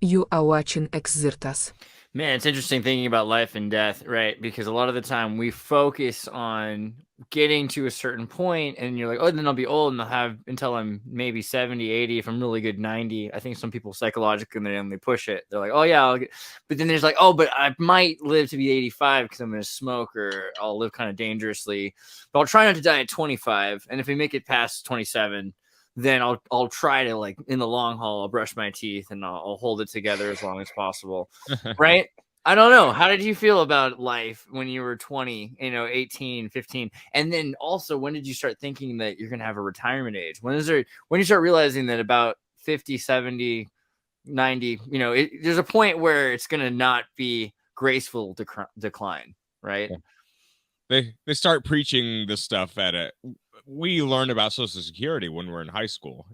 You are watching Xirtus. Man, it's interesting thinking about life and death, right? Because a lot of the time we focus on getting to a certain point and you're like, oh, then I'll be old and I'll have until I'm maybe 70, 80. If I'm really good, 90. I think some people psychologically, they push it. They're like, oh, yeah. But then there's like, oh, but I might live to be 85 because I'm going to smoke or I'll live kind of dangerously. But I'll try not to die at 25. And if we make it past 27, then I'll try to, like, in the long haul, I'll brush my teeth and I'll hold it together as long as possible. Right? I don't know. How did you feel about life when you were 20, 18, 15? And then also, when did you start thinking that you're going to have a retirement age? When you start realizing that about 50, 70, 90, there's a point where it's going to not be graceful decline, right? Yeah. They start preaching this stuff at it. We learn about Social Security when we're in high school.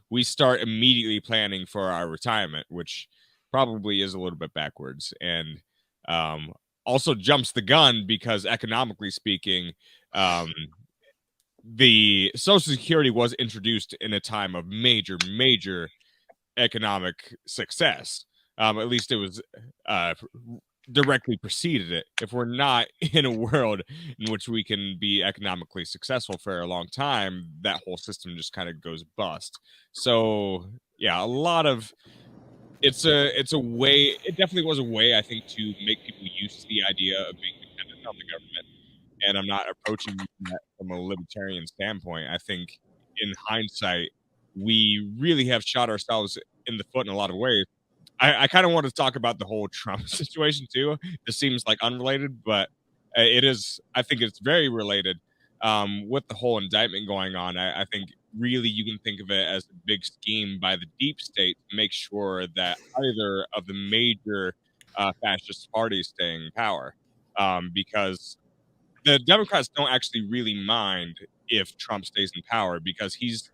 We start immediately planning for our retirement, which probably is a little bit backwards, and also jumps the gun because economically speaking, the Social Security was introduced in a time of major economic success. At least it was directly preceded it. If we're not in a world in which we can be economically successful for a long time, that whole system just kind of goes bust. So yeah, a lot of it's a way. It definitely was a way, I think, to make people used to the idea of being dependent on the government. And I'm not approaching that from a libertarian standpoint. I think in hindsight, we really have shot ourselves in the foot in a lot of ways. I kind of want to talk about the whole Trump situation too. This seems like unrelated, but it is. I think it's very related with the whole indictment going on. I think really you can think of it as a big scheme by the deep state to make sure that either of the major fascist parties stay in power, because the Democrats don't actually really mind if Trump stays in power because he's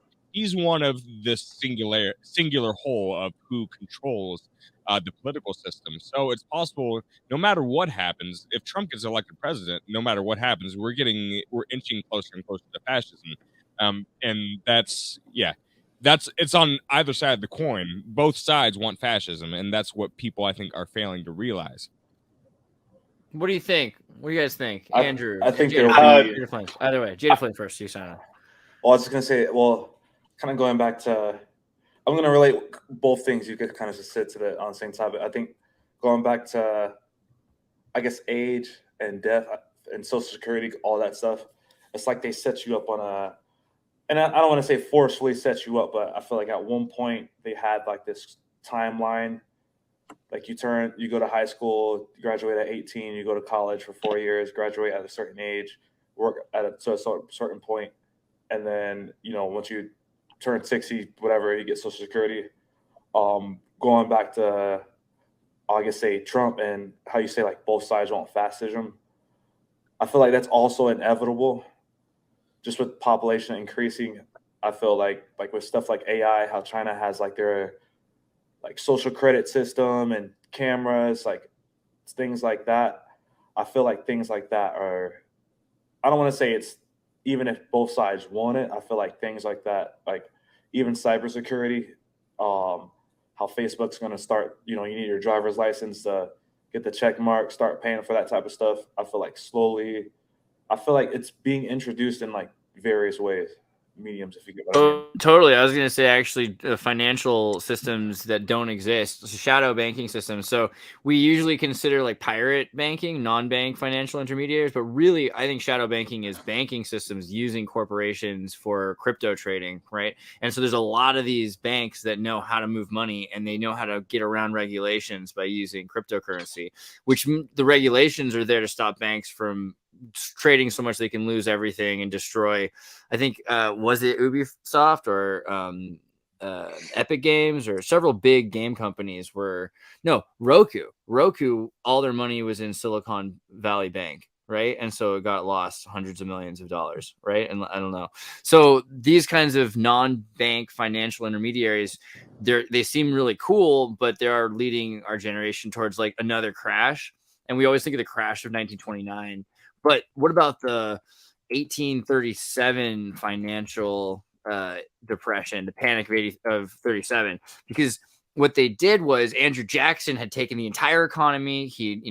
one of the singular whole of who controls the political system. So it's possible, no matter what happens, if Trump gets elected president, no matter what happens, we're inching closer and closer to fascism. And that's it's on either side of the coin. Both sides want fascism, and that's what people I think are failing to realize. What do you think? What do you guys think? I Andrew, I think Jada there'll Flame. be. Jada Flame. Either way, Jada Flame first. You sign off. Well, I was just gonna say. Well, kind of going back to. I'm gonna relate both things. You could kind of just sit to the on the same topic. I think going back to, I guess, age and death and Social Security, all that stuff. It's like they set you up on a, and I don't want to say forcefully set you up, but I feel like at one point they had like this timeline. Like you go to high school, you graduate at 18, you go to college for 4 years, graduate at a certain age, work at a certain point, and then once you turn 60, whatever, you get Social Security. Going back to, I guess, say Trump and how you say like both sides want fascism. I feel like that's also inevitable, just with population increasing. I feel like with stuff like AI, how China has like their like social credit system and cameras, like things like that. I feel like things like that are. I don't want to say it's even if both sides want it. I feel like things like that, like even cybersecurity, how Facebook's going to start. You need your driver's license to get the check mark, start paying for that type of stuff. I feel like slowly. I feel like it's being introduced in like various ways, mediums, if you get what I mean. Oh, totally. I was going to say actually financial systems that don't exist, shadow banking systems. So we usually consider like pirate banking, non-bank financial intermediaries, but really I think shadow banking is banking systems using corporations for crypto trading, right? And so there's a lot of these banks that know how to move money and they know how to get around regulations by using cryptocurrency, which the regulations are there to stop banks from trading so much they can lose everything and destroy. I think was it Ubisoft or Epic Games or several big game companies were no Roku. Roku, all their money was in Silicon Valley Bank, right? And so it got lost hundreds of millions of dollars, right? And I don't know. So these kinds of non-bank financial intermediaries, they seem really cool, but they are leading our generation towards like another crash. And we always think of the crash of 1929. But what about the 1837 financial depression, the panic of 37? Because what they did was Andrew Jackson had taken the entire economy. He,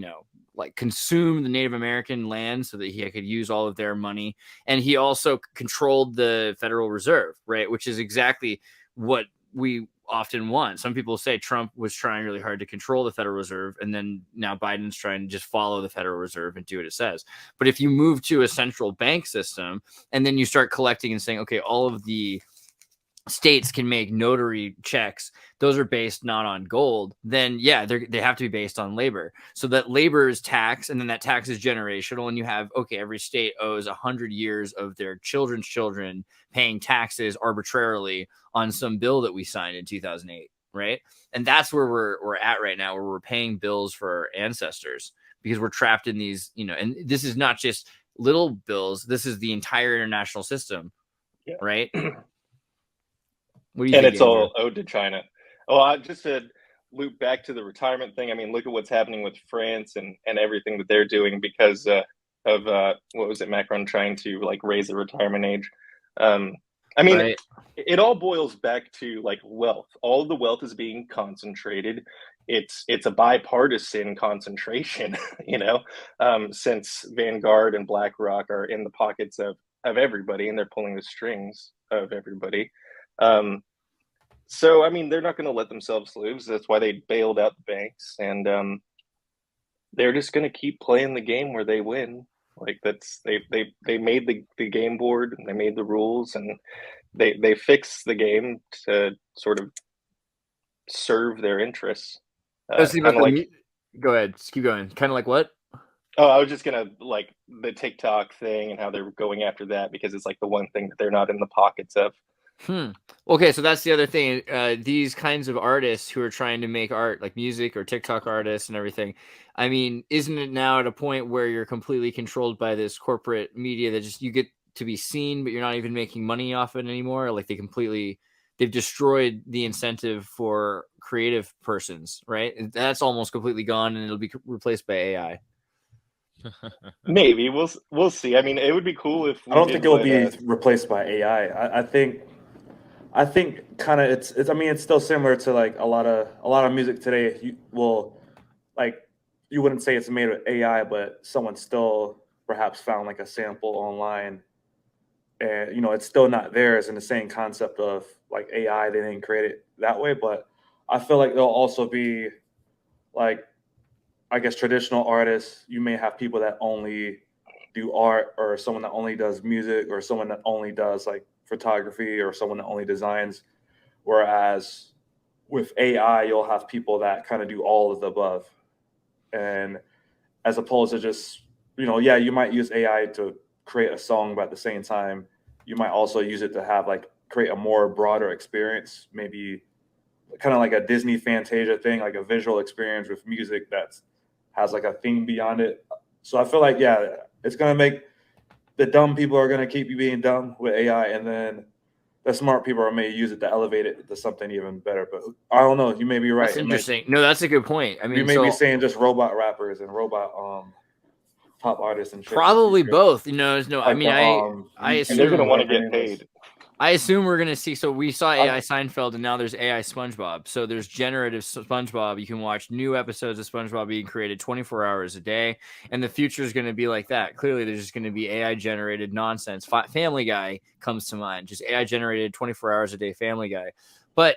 like consumed the Native American land so that he could use all of their money. And he also controlled the Federal Reserve, right? Which is exactly what we often want. Some people say Trump was trying really hard to control the Federal Reserve, and then now Biden's trying to just follow the Federal Reserve and do what it says. But if you move to a central bank system and then you start collecting and saying, okay, all of the states can make notary checks, those are based not on gold, then yeah, they have to be based on labor. So that labor is tax, and then that tax is generational, and you have, okay, every state owes 100 years of their children's children paying taxes arbitrarily on some bill that we signed in 2008, right? And that's where we're at right now, where we're paying bills for our ancestors because we're trapped in these, and this is not just little bills, this is the entire international system, right? What do you think, it's Andrew? All owed to China. Oh, I just said loop back to the retirement thing. I mean, look at what's happening with France and everything that they're doing because of what was it, Macron trying to like raise the retirement age. I mean, right. It all boils back to like wealth. All of the wealth is being concentrated. It's a bipartisan concentration, since Vanguard and BlackRock are in the pockets of everybody and they're pulling the strings of everybody. So, I mean, they're not going to let themselves lose. That's why they bailed out the banks, and they're just going to keep playing the game where they win. Like they made the game board and they made the rules and they fixed the game to sort of serve their interests. Go ahead, just keep going. Kind of like what? Oh, I was just gonna like the TikTok thing and how they're going after that because it's like the one thing that they're not in the pockets of. Okay, so that's the other thing. These kinds of artists who are trying to make art, like music or TikTok artists and everything, I mean, isn't it now at a point where you're completely controlled by this corporate media that just you get to be seen, but you're not even making money off it anymore? Like they've destroyed the incentive for creative persons, right? That's almost completely gone, and it'll be replaced by AI. Maybe we'll see. I mean, it would be cool if I don't think it will be replaced by AI. I think kind of it's. I mean, it's still similar to like a lot of music today. You wouldn't say it's made with AI, but someone still perhaps found like a sample online, and it's still not theirs in the same concept of like AI. They didn't create it that way, but I feel like there'll also be like, I guess, traditional artists. You may have people that only do art, or someone that only does music, or someone that only does like photography, or someone that only designs. Whereas with AI, you'll have people that kind of do all of the above. And as opposed to just, you might use AI to create a song, but at the same time, you might also use it to have like create a more broader experience, maybe kind of like a Disney Fantasia thing, like a visual experience with music that has like a theme beyond it. So I feel like, it's going to make the dumb people are going to keep being dumb with AI, and then the smart people may use it to elevate it to something even better. But I don't know. You may be right. That's interesting. No, that's a good point. I mean, you may be saying just robot rappers and robot pop artists and shit. Probably both. I mean, I assume they're going to want to get paid. I assume we're going to see. So we saw AI Seinfeld, and now there's AI SpongeBob. So there's generative SpongeBob. You can watch new episodes of SpongeBob being created 24 hours a day. And the future is going to be like that. Clearly, there's just going to be AI generated nonsense. Family Guy comes to mind. Just AI generated 24 hours a day Family Guy. But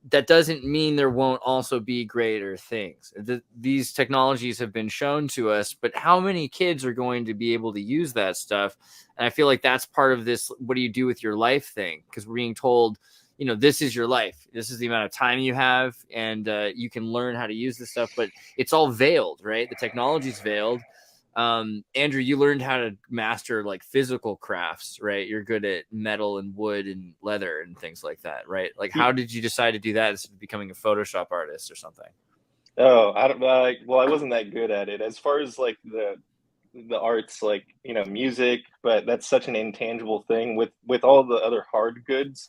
that doesn't mean there won't also be greater things. These technologies have been shown to us, but how many kids are going to be able to use that stuff? And I feel like that's part of this, what do you do with your life thing? Because we're being told, this is your life. This is the amount of time you have, and you can learn how to use this stuff, but it's all veiled, right? The technology's veiled. Andrew, you learned how to master like physical crafts, right? You're good at metal and wood and leather and things like that, right? Like, how did you decide to do that instead of becoming a Photoshop artist or something? Oh, I don't well, I wasn't that good at it. As far as like the arts, like, music, but that's such an intangible thing with all the other hard goods.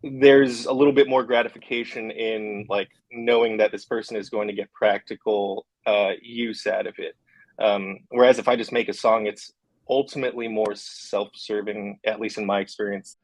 There's a little bit more gratification in like knowing that this person is going to get practical use out of it. Whereas if I just make a song, it's ultimately more self-serving, at least in my experience.